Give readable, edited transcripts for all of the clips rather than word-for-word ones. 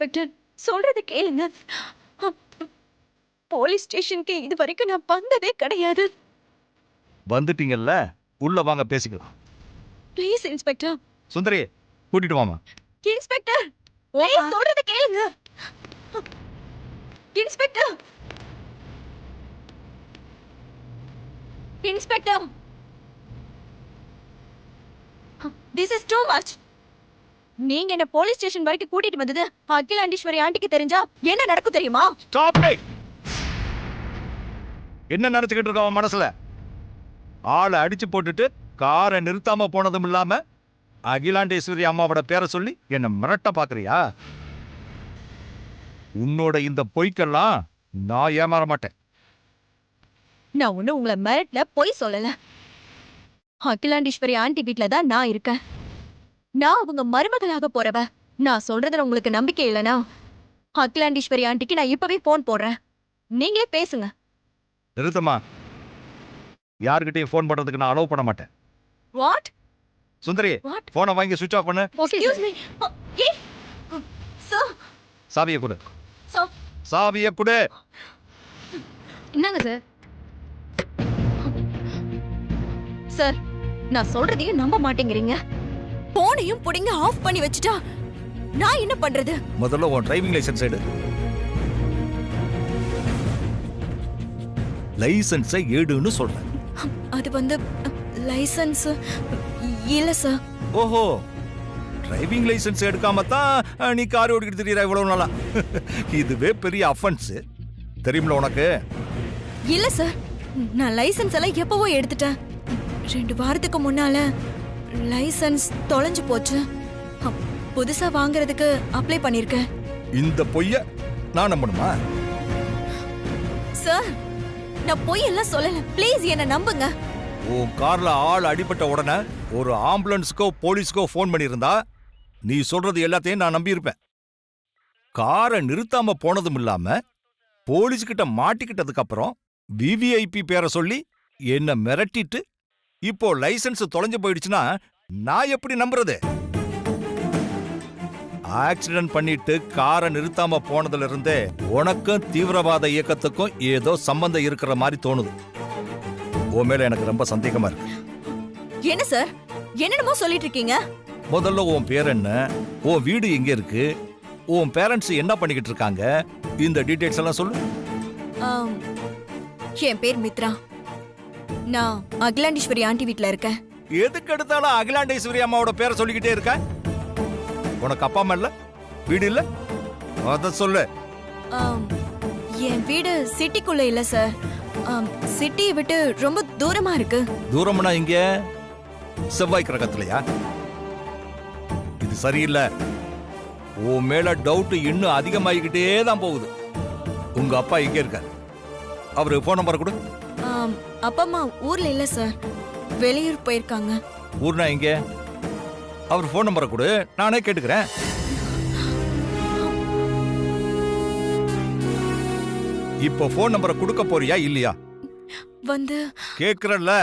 Inspector, சொல்றது கேளுங்க. Police ஸ்டேஷனுக்கு இது வரைக்கும் நான் வந்ததே கிடையாது. வந்துட்டீங்கல்ல, உள்ள வாங்க பேசிக்கலாம். Please inspector. சுந்தரி, கூட்டிட்டு வாமா. இன்ஸ்பெக்டர், ப்ளீஸ் சொல்றது கேளுங்க. Inspector, inspector, this is too much. நீங்க என்ன போலீஸ் ஸ்டேஷன் வரைக்கும் கூட்டிட்டு வந்தது அகிலாண்டீஸ்வரி ஆண்டிக்கு தெரிஞ்சா என்ன நடக்கும் தெரியுமா? Stop it. என்ன நினைச்சுக்கிட்டு இருக்க அவன் மனசுல? ஆளை அடிச்சு போட்டுட்டு காரை நிறுத்தாம போனதும் இல்லாம அகிலாண்டேஸ்வரி அம்மாவோட பேரை சொல்லி என்ன மிரட்ட பாக்குறியா? உன்னோட இந்த பொய்க்கெல்லாம் நான் ஏமாற மாட்டேன். நான் ஒண்ணு உங்களை மிரட்டல, பொய் சொல்லல. அகிலாண்டீஸ்வரி ஆண்டி வீட்ல தான் நான் இருக்கேன். நான் அவங்க மருமகளாக போறவ. நான் சொல்றதுல உங்களுக்கு நம்பிக்கை இல்லைனா அகிலாண்டீஸ்வரி ஆண்டிக்கு நான் இப்பவே போன் போடுறேன். நீங்களே பேசுங்க. நிறுத்தமா. யார்கிட்டயும் போன் பண்றதுக்கு நான் அலோவ் பண்ண மாட்டேன். வாட்? சுந்தரி, போனை வாங்கி சுவிட்ச் ஆஃப் பண்ணு. Excuse me. சார், சாவியை கொடு. சார், சாவியை கொடு. என்னங்க சார்? சார், நான் சொல்றதையும் நம்ப மாட்டேங்கிறீங்க. போனையும் புடிங்க ஆஃப் பண்ணி வச்சுட்டா நான் என்ன பண்றது? முதல்ல உன் டிரைவிங் லைசென்ஸ் எடு. லைசென்ஸை எடுன்னு சொல்றேன். அது லைசென்ஸ் இல்ல சார். ஓஹோ, டிரைவிங் லைசென்ஸ் எடுக்காம தான் நீ கார் ஓடிக்கிட்டு தெரியற இவ்வளவு நாளா? இதுவே பெரிய அஃபென்ஸ் தெரியுமில உனக்கு? இல்ல சார், நான் லைசென்ஸ் எல்லாம் எப்பவோ எடுத்துட்டேன். 2 வாரத்துக்கு முன்னால லைசென்ஸ் தொலைஞ்சு போச்சு. புதுசா வாங்குறதுக்கு அப்ளை பண்ணிருக்கேன். இந்த பொய்ய நான் நம்பணுமா? சார், நான் பொய் எல்லாம் சொல்லல. ப்ளீஸ் என்ன நம்புங்க. உன் கார்ல ஆள் அடிபட்ட உடனே ஒரு ஆம்புலன்ஸ்க்கோ போலீஸ்க்கோ போன் பண்ணியிருந்தா நீ சொல்றது எல்லாத்தையும் நான் நம்பியிருப்பேன். காரை நிறுத்தாம போனதும் இல்லாம போலீஸ்கிட்ட மாட்டிக்கிட்டதுக்கு அப்புறம் விவிஐபி பேரை சொல்லி என்ன மிரட்டிட்டு இப்போ லைசென்ஸ் தொலைஞ்சு போயிடுச்சுன்னா நான் எப்படி நம்புறது? ஆக்சிடென்ட் பண்ணிட்டு காரை நிறுத்தாம போனதுல இருந்தே உனக்கும் தீவிரவாத இயக்கத்துக்கும் ஏதோ சம்பந்தம் இருக்கிற மாதிரி தோணுது. உன் மேல எனக்கு ரொம்ப சந்தேகமா இருக்கு. என்ன சார், என்னென்னமோ சொல்லிட்டு இருக்கீங்க? முதல்ல உன் பேர் என்ன, உன் வீடு எங்க இருக்கு, உன் பேரண்ட்ஸ் என்ன பண்ணிக்கிட்டு இருக்காங்க, இந்த டீடைல்ஸ் எல்லாம் சொல்லு. என் பேர் மித்ரா. நான் அகிலாண்டீஸ்வரி ஆண்டி வீட்ல இருக்கேன். எதுக்கு எடுத்தாலும் அகிலாண்டேஸ்வரி அம்மாவோட பேரை சொல்லிக்கிட்டே இருக்க? உனக்கு அப்பா அம்மா இல்ல, வீடு இல்ல, அத சொல்லு. என் வீடு சிட்டிக்குள்ள இல்ல சார். சிட்டியை விட்டு ரொம்ப தூரமா இருக்கு. தூரம்னா இங்க செவ்வாய் கிரகத்திலயா? இது சரியில்லை. உன் மேல டவுட் இன்னும் அதிகமாகிக்கிட்டே தான் போகுது. உங்க அப்பா எங்க இருக்காரு? அவரு போன் நம்பர் கொடு. அப்பா அம்மா ஊர்ல இல்ல சார், வெளியூர் போயிருக்காங்க. ஊர்னா எங்க? அவர் போன் நம்பரை கொடு, நானே கேட்டுக்கிறேன். இப்போ போன் நம்பரை கொடுக்க போறியா இல்லையா? கேக்குறல்ல.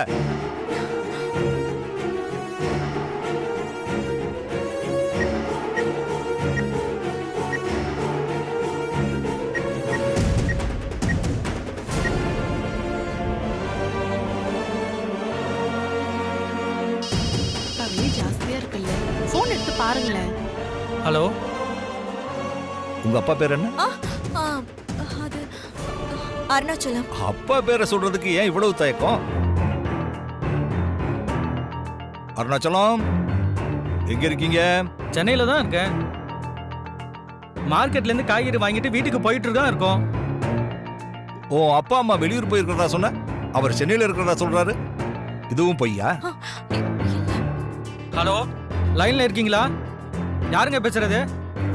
ஜாஸ்தியா இருக்குல்ல, போன் எடுத்து பாருங்களேன். ஹலோ, உங்க அப்பா பேர் என்ன? அது அருணாச்சலம். அப்பா பேரை சொல்றதுக்கு ஏன் இவ்வளவு தயக்கம்? அருணாச்சலம், எங்க இருக்கீங்க? சென்னையில தான் இருக்கேன். மார்க்கெட்ல இருந்து காய்கறி வாங்கிட்டு வீட்டுக்கு போயிட்டு தான் இருக்கோம். ஓ, அப்பா அம்மா வெளியூர் போயிருக்கிறதா சொன்ன, அவர் சென்னையில இருக்கிறதா சொல்றாரு. இதுவும் பொய்யா? ஹலோ, லைன்ல இருக்கீங்களா? யாருங்க பேசுறது?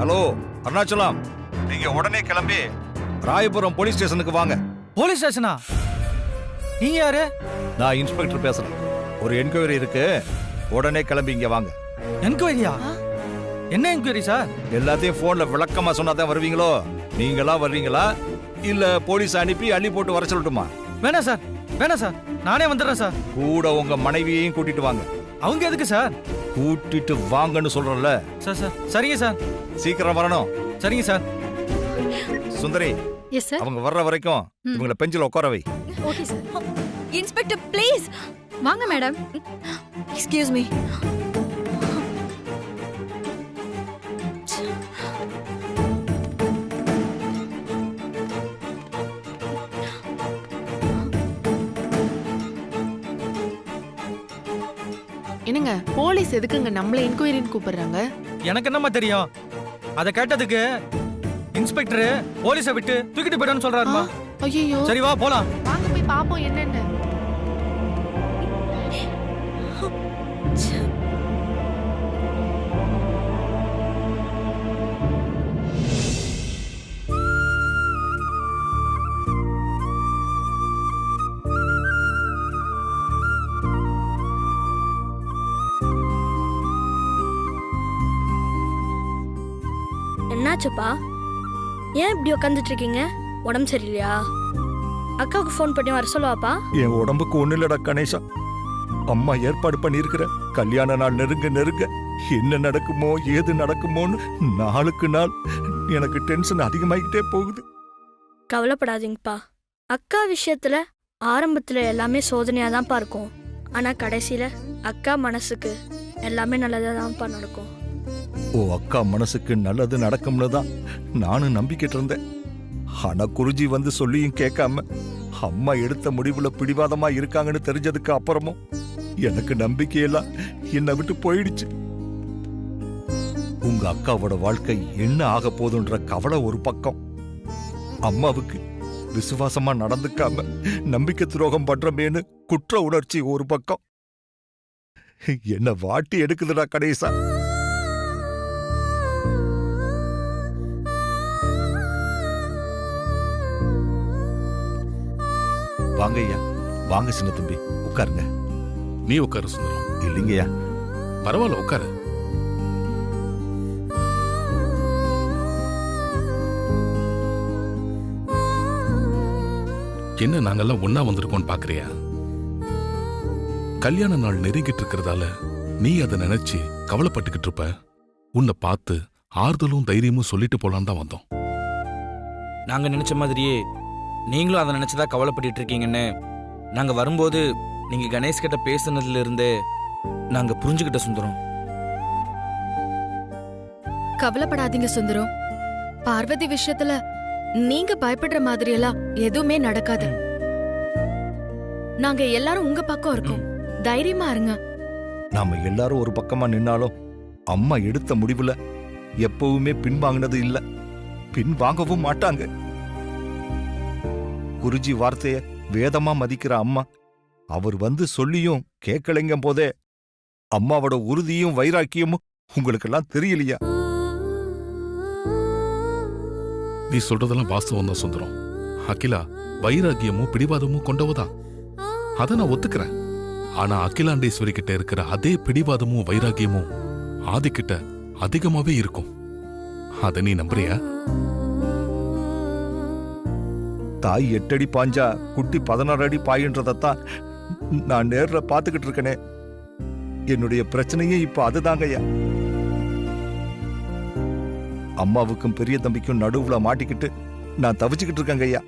ஹலோ அருணாச்சலம், நீங்க உடனே கிளம்பி ராயபுரம் போலீஸ் ஸ்டேஷனுக்கு வாங்க. போலீஸ் ஸ்டேஷனா? நீங்க யாரு? நான் இன்ஸ்பெக்டர் பேசுறேன். ஒரு என்கொயரி இருக்கு, உடனே கிளம்பி இங்க வாங்க. என்கொயரியா? என்ன என்கொயரி சார்? எல்லாத்தையும் போன்ல விளக்கமா சொன்னாதான் வருவீங்களோ? நீங்களா வர்றீங்களா இல்ல போலீஸ் அனுப்பி அள்ளி போட்டு வர சொல்லட்டுமா? வேணாம் சார், வேணாம் சார், நானே வந்துடுறேன் சார். கூட உங்க மனைவியையும் கூட்டிட்டு வாங்க. அவங்க எதுக்கு சார்? கூட்டிட்டு வாங்கன்னு சொல்றேன்ல. சார் சார், சரிங்க சார். சீக்கிரம் வரணும். சரிங்க சார். சுந்தரி, எஸ் சார். அவங்க வர்ற வரைக்கும் இவங்கள பெஞ்சில உட்கார வை. Okay sir. Inspector please. வாங்க மேடம். Excuse me. என்னங்க போலீஸ் எதுக்குங்க நம்மள என்கொயரின்னு கூப்பிடுறாங்க? எனக்கு என்னம்மா தெரியும்? அதை கேட்டதுக்கு இன்ஸ்பெக்டர் போலீஸை விட்டு தூக்கிட்டு போயிட்டான்னு சொல்றாருமா. ஐயோ, சரி வா போலாம். வாங்க போய் பாப்போம் என்னன்னு. என்னாச்சுப்பா? ஏன் இப்படி உட்காந்துட்டு இருக்கீங்க? உடம்பு சரியில்லையா? அக்காவுக்கு ஃபோன் பண்ணி வர சொல்லுவாப்பா. என் உடம்புக்கு ஒண்ணு இல்லடா கணேசா. அம்மா ஏற்பாடு பண்ணியிருக்கிற கல்யாண நாள் நெருங்க நெருங்க என்ன நடக்குமோ ஏது நடக்குமோன்னு நாளுக்கு நாள் எனக்கு டென்ஷன் அதிகமாகிட்டே போகுது. கவலைப்படாதீங்கப்பா. அக்கா விஷயத்துல ஆரம்பத்துல எல்லாமே சோதனையா தான்ப்பா இருக்கும். ஆனா கடைசியில அக்கா மனசுக்கு எல்லாமே நல்லதா தான்ப்பா நடக்கும். ஓ அக்கா மனசுக்கு நல்லது நடக்கும்னு தான் நானும் நம்பிக்கிட்டு இருந்தேன். ஆனா குருஜி வந்து சொல்லியும் கேட்காம அம்மா எடுத்த முடிவுல பிடிவாதமா இருக்காங்கன்னு தெரிஞ்சதுக்கு அப்புறமும் எனக்கு நம்பிக்கையெல்லாம் என்னை விட்டு போயிடுச்சு. உங்க அக்காவோட வாழ்க்கை என்ன ஆக போதுன்ற கவலை ஒரு பக்கம், அம்மாவுக்கு விசுவாசமா நடந்துக்காம நம்பிக்கை துரோகம் பண்றமேன்னு குற்ற உணர்ச்சி ஒரு பக்கம். என்ன வாட்டி எடுக்குதுடா கணேசா. வாங்க ஐயா, வாங்க சின்ன தம்பி, உட்காருங்க. நீ உட்காரு சுந்தரம். இல்லைங்கய்யா. பரவாயில்ல உட்காரு. என்ன நாங்கெல்லாம் ஒன்னா வந்திருக்கோம்னு பாக்குறியா? கல்யாண நாள் நெருங்கிட்டு இருக்கிறதால நீ அதை நினைச்சு கவலைப்பட்டுக்கிட்டு இருப்ப. உன்னை பார்த்து ஆறுதலும் தைரியமும் சொல்லிட்டு போலான்னு தான் வந்தோம். நாங்க நினைச்ச மாதிரியே நீங்களும் அதை நினைச்சதா கவலைப்பட்டு இருக்கீங்கன்னு நாங்க வரும்போது நீங்க கணேஷ் கிட்ட பேசுனதுல இருந்தே நாங்க புரிஞ்சுக்கிட்ட சுந்தரம். கவலைப்படாதீங்க சுந்தரம். பார்வதி விஷயத்துல நீங்க பயப்படுற மாதிரி எல்லாம் எதுவுமே நடக்காது. நாங்க எல்லாரும் உங்க பக்கம் இருக்கோம். தைரியமா இருங்க. நாம எல்லாரும் ஒரு பக்கமா நின்னாலும் அம்மா எடுத்த முடிவுல எப்பவுமே பின்வாங்கினது இல்ல, பின்வாங்கவும் மாட்டாங்க. குருஜி வார்த்தைய வேதமா மதிக்கிற அம்மா அவர் வந்து சொல்லியும் கேட்கலைங்க போதே அம்மாவோட உறுதியும் வைராக்கியமும் உங்களுக்கெல்லாம் தெரியலையா? நீ சொல்றதெல்லாம் வாஸ்தவம் தான் சுந்தரம். அகிலா வைராகியமும் பிடிவாதமும் கொண்டவதான், அதை நான் ஒத்துக்கிறேன். ஆனா அகிலாண்டேஸ்வரி கிட்ட இருக்கிற அதே பிடிவாதமும் வைராகியமும் ஆதிக்கிட்ட அதிகமாவே இருக்கும். அத நீ நம்புறியா? தாய் 8 அடி பாஞ்சா குட்டி 16 அடி பாயின்றதான் நான் நேர்ல பாத்துக்கிட்டு இருக்கனே. என்னுடைய பிரச்சனையே இப்ப அதுதாங்கய்யா. அம்மாவுக்கும் பெரிய தம்பிக்கும் நடுவுல மாட்டிக்கிட்டு நான் தவிச்சுக்கிட்டு இருக்கேங்க ஐயா.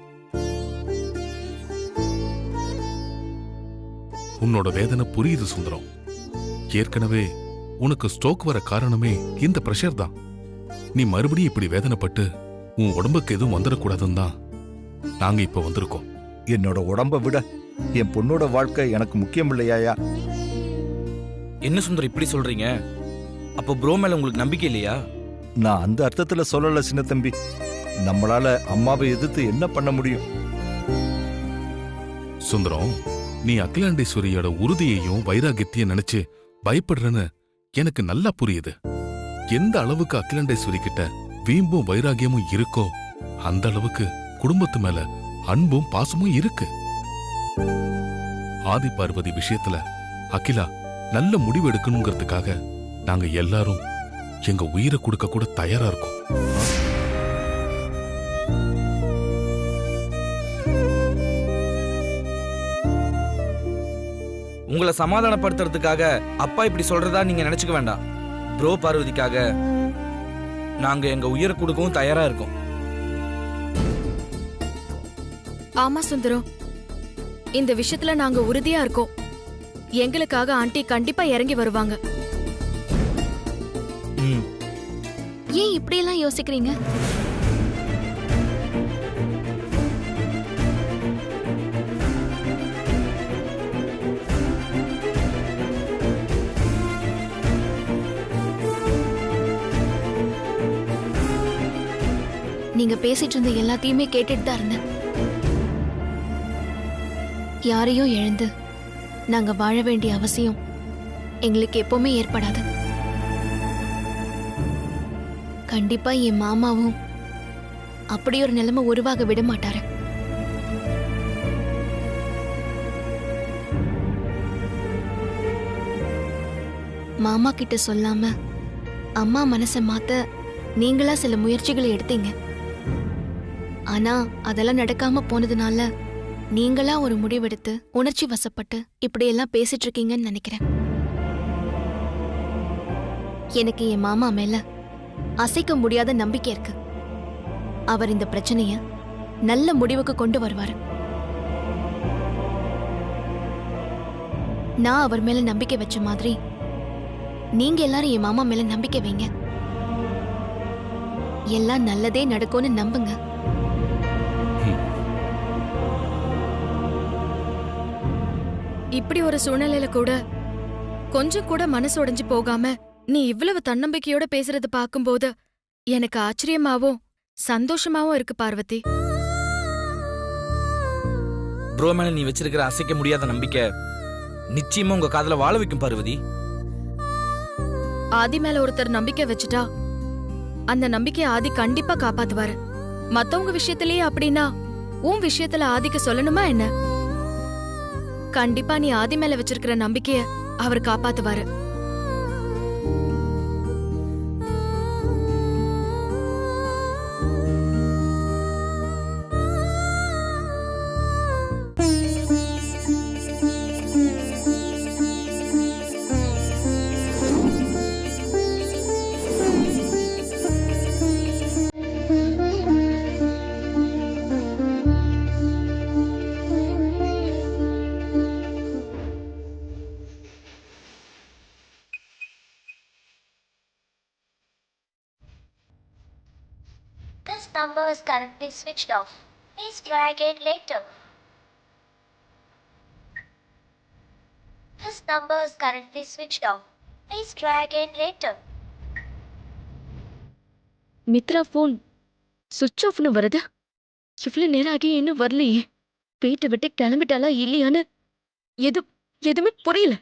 உன்னோட வேதனை புரியுது சுந்தரம். ஏற்கனவே உனக்கு ஸ்ட்ரோக் வர காரணமே இந்த பிரஷர் தான். நீ மறுபடியும் இப்படி வேதனைப்பட்டு உன் உடம்புக்கு எதுவும் வந்துடக்கூடாதுன்னு தான் நாங்க இப்ப வந்திருக்கோம். என்னோட உடம்ப விட என் பொண்ணோட வாழ்க்கை எனக்கு முக்கியம் இல்லையா? என்ன சுந்தரம் இப்படி சொல்றீங்க? அப்போ ப்ரோ மேல உங்களுக்கு நம்பிக்கை இல்லையா? நான் அந்த அர்த்தத்துல சொல்லல சின்ன தம்பி. நம்மளால அம்மாவை எதிர்த்து என்ன பண்ண முடியும்? சுந்தரம், நீ அகிலாண்டேஸ்வரியோட உறுதியையும் வைராகியத்தையும் நினைச்சு பயப்படுறன்னு எனக்கு நல்லா புரியுது. எந்த அளவுக்கு அகிலாண்டேஸ்வரி கிட்ட வீம்பும் வைராகியமும் இருக்கோ அந்த அளவுக்கு குடும்பத்து மேல அன்பும் பாசமும் இருக்கு. ஆதி பார்வதி விஷயத்துல அகிலா நல்ல முடிவு எடுக்கணுங்கிறதுக்காக நாங்க எல்லாரும் எங்க உயிரை கொடுக்க கூட தயாரா இருக்கோம். உங்களை சமாதானப்படுத்துறதுக்காக அப்பா இப்படி சொல்றதா நீங்க நினைச்சுக்க வேண்டாம். ப்ரோ பார்வதிக்காக நாங்க எங்க உயிரை கொடுக்கவும் தயாரா இருக்கோம். ஆமா சுந்தரம், இந்த விஷயத்துல நாங்க உறுதியா இருக்கோம். எங்களுக்காக ஆண்டி கண்டிப்பா இறங்கி வருவாங்க. ம். ஏன் இப்படியெல்லாம் யோசிக்கிறீங்க? நீங்க பேசிட்டு இருந்த எல்லாத்தையுமே கேட்டுட்டு தான் இருந்தேன். யாரையும் இழந்து நாங்க வாழ வேண்டிய அவசியம் எங்களுக்கு எப்பவுமே ஏற்படாது. கண்டிப்பா என் மாமாவும் அப்படி ஒரு நிலைமை உருவாக விட மாட்டாரு. மாமா கிட்ட சொல்லாம அம்மா மனசை மாத்த நீங்களா சில முயற்சிகளை எடுத்தீங்க. ஆனா அதெல்லாம் நடக்காம போனதுனால நீங்களா ஒரு முடிவெடுத்து உணர்ச்சி வசப்பட்டு இப்படியெல்லாம் பேசிட்டு இருக்கீங்கன்னு நினைக்கிறேன். எனக்கு என் மாமா மேல அசைக்க முடியாத நம்பிக்கை இருக்கு. அவர் இந்த பிரச்சனைய நல்ல முடிவுக்கு கொண்டு வருவாரு. நான் அவர் மேல நம்பிக்கை வச்ச மாதிரி நீங்க எல்லாரும் என் மாமா மேல நம்பிக்கை வைங்க. எல்லாம் நல்லதே நடக்கும்னு நம்புங்க. இப்படி ஒரு சூழ்நிலையில கூட கொஞ்சம் கூட மனசு உடைஞ்சு போகாம நீ இவ்வளவு தன்னம்பிக்கையோட பேசுறது பாக்கும்போது எனக்கு ஆச்சரியமாவும் சந்தோஷமாவும் இருக்கு பார்வதி. ப்ரோ மேல நீ வச்சிருக்கிற அசைக்க முடியாத நம்பிக்கை நிச்சயமா உங்க காதல வாழ வைக்கும் பார்வதி. ஆதி மேல ஒருத்தர் நம்பிக்கை வச்சுட்டா அந்த நம்பிக்கையை ஆதி கண்டிப்பா காப்பாத்துவாரு. மத்தவங்க விஷயத்திலேயே அப்படின்னா உன் விஷயத்துல ஆதிக்கு சொல்லணுமா என்ன? கண்டிப்பா நீ ஆதி மேல வச்சிருக்கிற நம்பிக்கைய அவர் காப்பாத்துவாரு. This number is currently switched off. Please try again later. This number is currently switched off. Please try again later. Mitra phone சுவிட்ச் ஆஃப்னு வருது. இவ்வளவு நேரம் ஆகி இன்னும் வரலையே. வீட்டை விட்டு கிளம்பிட்டாலா இல்லையான்னு எதுவுமே புரியல.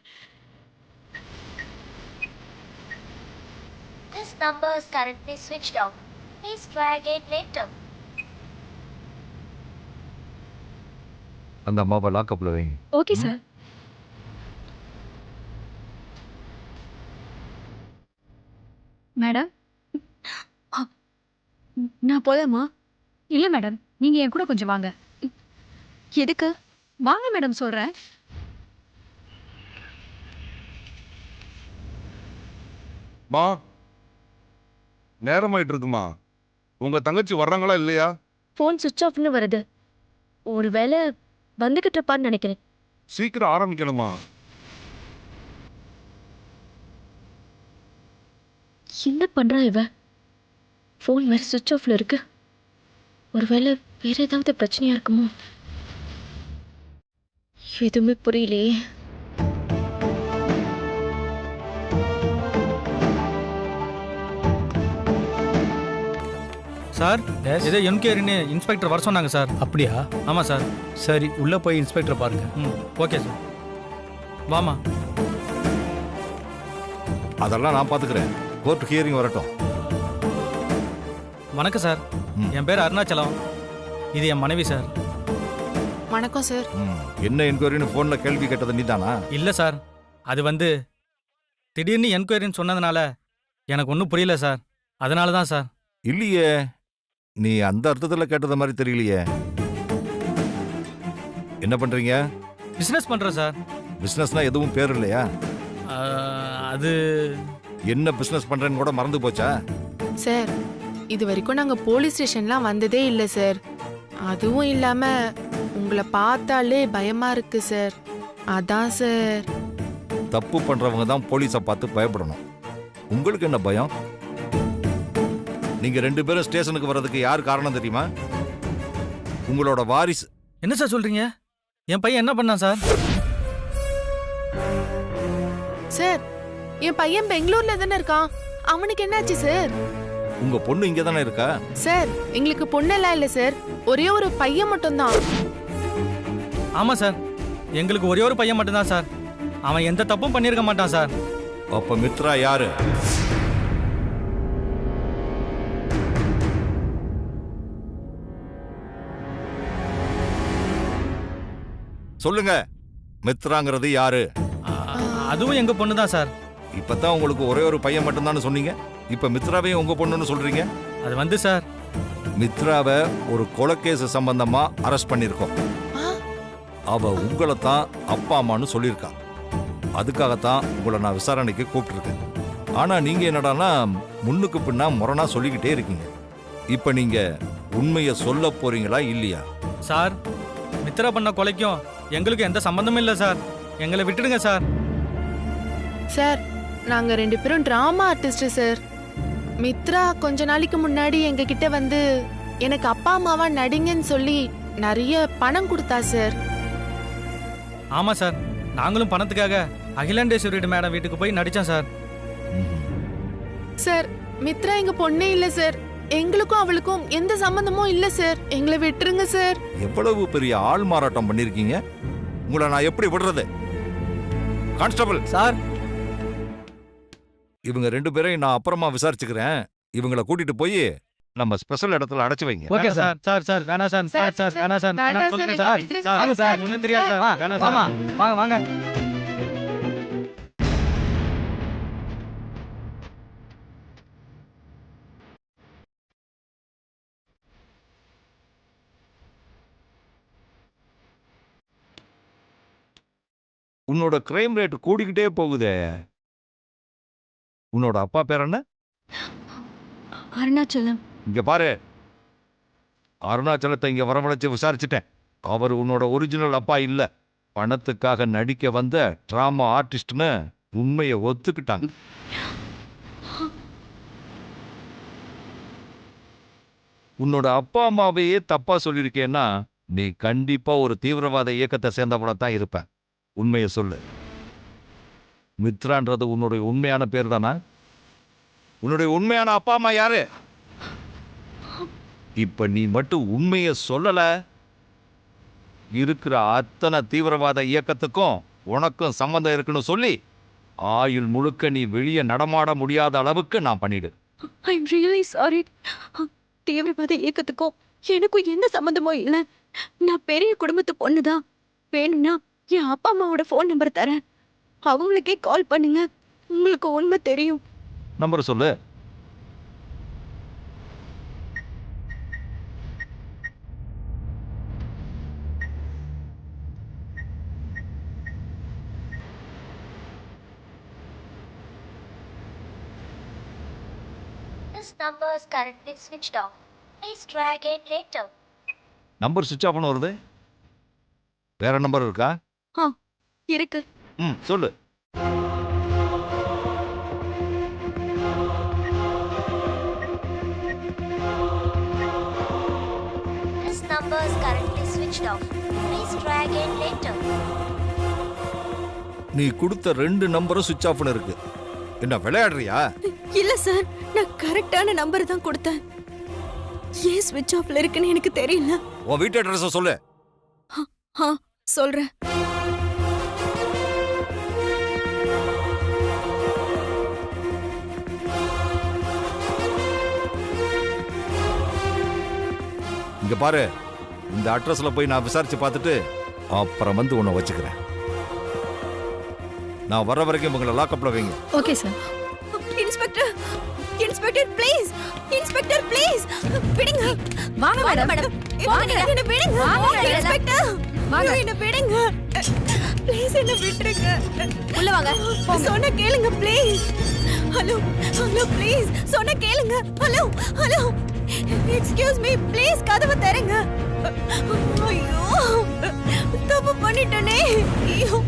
This number is currently switched off. Please try again later. அந்த அம்மாவை லாக்கப்ல வைங்க. Okay sir. மேடம், நான் போலாமா? இல்ல மேடம், நீங்க என் கூட கொஞ்சம் வாங்க. எதுக்கு? வாங்க மேடம் சொல்றேன். மா, நேரமாயிட்டு இருக்குமா? உங்க தங்கச்சி வர்றாங்களா இல்லையா? போன் சுவிட்ச் ஆஃப்னு வருது. ஒருவேளை வந்துகிட்டு இருப்பான்னு நினைக்கிறேன். சீக்கிரம் ஆரம்பிக்கணுமா? என்ன பண்றா இவ? போன் வேற சுவிட்ச் ஆஃப்ல இருக்கு. ஒருவேளை வேற ஏதாவது பிரச்சனையா இருக்குமோ? எதுவுமே புரியலையே. சார், ஏதோ என்கொயரின்னு இன்ஸ்பெக்டர் வர சொன்னாங்க சார். அப்படியா? ஆமாம் சார். சரி, உள்ள போய் இன்ஸ்பெக்டர் பாருங்க. ம், ஓகே சார். வாமா. அதெல்லாம் நான் பாத்துக்கிறேன். கோர்ட் ஹியரிங் வரட்டும். வணக்கம் சார். என் பேர் அருணாச்சலம். இது என் மனைவி சார். வணக்கம் சார். என்ன என்கொயரின்னு போன்ல கேள்வி கேட்டது நீதானா? இல்லை சார், அது திடீர்னு என்கொயரின்னு சொன்னதுனால எனக்கு ஒன்றும் புரியல சார். அதனால தான் சார். இல்லையே, நீ அந்த அர்த்தத்துல கேட்டத மாதிரி தெரியலையே. என்ன பண்றீங்க? பிசினஸ் பண்றேன் சார். பிசினஸ்னா எதுவும் பேர் இல்லையா? அது என்ன பிசினஸ் பண்றேன்னு கூட மறந்து போச்சா? சார், இது வரைக்கும் நாங்க போலீஸ் ஸ்டேஷன்லாம் வந்ததே இல்லை சார். அதுவும் இல்லாம உங்களை பார்த்தாலே பயமா இருக்கு சார். அதான் சார். தப்பு பண்றவங்க தான் போலீஸை பார்த்து பயப்படணும். உங்களுக்கு என்ன பயம்? நீங்க 2 பேரும் ஸ்டேஷனுக்கு வர்றதுக்கு யார் காரணம் தெரியுமா? உங்களோட வாரிசு. என்ன சார் சொல்றீங்க? என் பையன் என்ன பண்ணான் சார்? சார் என் பையன் பெங்களூர்ல தானே இருக்கான். அவனுக்கு என்னாச்சு சார்? உங்க பொண்ணு இங்க தானே இருக்கா? சார் எங்களுக்கு பொண்ணெல்லாம் இல்லை சார். ஒரே ஒரு பையன் மட்டும்தான். ஆமா சார், எங்களுக்கு ஒரே ஒரு பையன் மட்டும்தான் சார். அவன் எந்த தப்பும் பண்ணியிருக்க மாட்டான் சார். அப்ப மித்ரா யாரு? சொல்லுங்க, மித்ராங்கிறது யாரு? அதுவும் எங்க பொண்ணு தான் சார். இப்பதான் உங்களுக்கு ஒரே ஒரு பையன் மட்டும்தான் சொன்னீங்க. இப்ப மித்ராவையும் உங்க பொண்ணுன்னு சொல்றீங்க. அது வந்து சார், மித்ராவை ஒரு கொலைகேஸ் சம்பந்தமா அரெஸ்ட் பண்ணிருக்கோம். அவ உங்களை தான் அப்பா அம்மான்னு சொல்லியிருக்கா. அதுக்காகத்தான் உங்களை நான் விசாரணைக்கு கூப்பிட்டுருக்கேன். ஆனா நீங்க என்னடான்னா முன்னுக்கு பின்னா முரணா சொல்லிக்கிட்டே இருக்கீங்க. இப்ப நீங்க உண்மையை சொல்ல போறீங்களா இல்லையா? சார், மித்ரா பண்ண கொலைக்கும் எங்களுக்கு எந்த சம்பந்தமும் இல்லை சார். எங்களை விட்டுடுங்க சார். சார் நாங்க 2 பேரும் டிராமா ஆர்டிஸ்ட் சார். மித்ரா கொஞ்ச நாளைக்கு முன்னாடி எங்க கிட்ட வந்து எனக்கு அப்பா அம்மாவா நடிங்கன்னு சொல்லி நிறைய பணம் கொடுத்தா சார். ஆமா சார், நாங்களும் பணத்துக்காக அகிலாண்டேஸ்வரி மேடம் வீட்டுக்கு போய் நடிச்சோம் சார். சார் மித்ரா எங்க பொண்ணே இல்ல சார். எங்களுக்கும் அவளுக்கும் எந்த சம்பந்தமும் இல்ல சார். எங்களை விட்டுருங்க சார். எவ்வளவு பெரிய ஆள் மாறாட்டம் பண்ணிருக்கீங்க. உங்களை நான் எப்படி விடுறது? கான்ஸ்டபிள் சார், இவங்க 2 பேரையும் நான் அப்புறமா விசாரிச்சுக்கிறேன். இவங்களை கூட்டிட்டு போய் நம்ம ஸ்பெஷல் இடத்துல அடைச்சு வைங்க. Okay sir. சார் சார் வேணாம் சார். சார் சார் வேணாம் சார். வேணாம் சொல்லுங்க சார். சார் சார் ஒண்ணும் தெரியாது சார். வேணாம் சார். வாங்க வாங்க. உன்னோட கிரைம் ரேட் கூடிக்கிட்டே போகுதே. உன்னோட அப்பா பேர் என்ன? அருணாச்சலம். இங்க பாரு, அருணாச்சலத்தை இங்க வரவழைச்சு விசாரிச்சுட்டேன். அவர் உன்னோட ஒரிஜினல் அப்பா இல்ல. பணத்துக்காக நடிக்க வந்த டிராமா ஆர்டிஸ்ட்னு உண்மையை ஒத்துக்கிட்டாங்க. உன்னோட அப்பா அம்மாவையே தப்பா சொல்லியிருக்கேன்னா நீ கண்டிப்பா ஒரு தீவிரவாத இயக்கத்தை சேர்ந்தவன தான் இருப்ப. உண்மையை சொல்லு. மித்ரான்றது உன்னுடைய உண்மையான பேர் தானா? உன்னுடைய உண்மையான அப்பா அம்மா யாரு? இப்ப நீ மட்டும் உண்மையை சொல்லல, இருக்கிற அத்தனை தீவிரவாத இயக்கத்துக்கும் உனக்கும் சம்பந்தம் இருக்குன்னு சொல்லி ஆயுள் முழுக்க நீ வெளியே நடமாட முடியாத அளவுக்கு நான் பண்ணிடு. I'm really sorry. தீவிரவாத இயக்கத்துக்கும் எனக்கும் எந்த சம்பந்தமும் இல்லை. நான் பெரிய குடும்பத்து பொண்ணுதான். வேணும்னா என் அப்பா அம்மாவோட ஃபோன் நம்பர் தரேன். அவங்களுக்கே கால் பண்ணுங்க. உங்களுக்கு உண்மை தெரியும். நம்பர் சொல்லு. This number is currently switched off. Please try again later. Number சுவிட்ச் ஆஃப் பண்ண வருது. வேற நம்பர் இருக்கா? இருக்கு. சொல்லு. This number is currently switched off. Please try again later. நீ கொடுத்த 2 நம்பரும் சுவிட்ச் ஆஃப்னு இருக்கு. என்ன விளையாடுறியா? இல்ல சார், நான் கரெக்டான நம்பர் தான் கொடுத்தேன். ஏன் ஸ்விட்ச் ஆஃப்ல இருக்குன்னு எனக்கு தெரியல. உன் வீட்டு அட்ரஸ் சொல்லு. சொல்றேன். இங்க பாரு, இந்த அட்ரஸ்ல போய் நான் விசாரிச்சு பார்த்துட்டு அப்புறம் வந்து உன்னை வச்சுக்கிறேன். நான் வர வரைக்கும் உங்களை லாக்அப்ல வைங்க. Okay sir. Inspector, inspector please, inspector please விடுங்க. வாங்க மேடம். வாங்க, என்ன விடுங்க. வாங்க இன்ஸ்பெக்டர். வாங்க, என்ன விடுங்க. ப்ளீஸ் என்ன விட்டுருங்க. உள்ள வாங்க. சொன்னா கேளுங்க ப்ளீஸ். ஹலோ ஹலோ ப்ளீஸ் சொன்ன கேளுங்க. Hello hello excuse me please கதவை திறங்க. ஐயோ தப்பு பண்ணிட்டனே. ஐயோ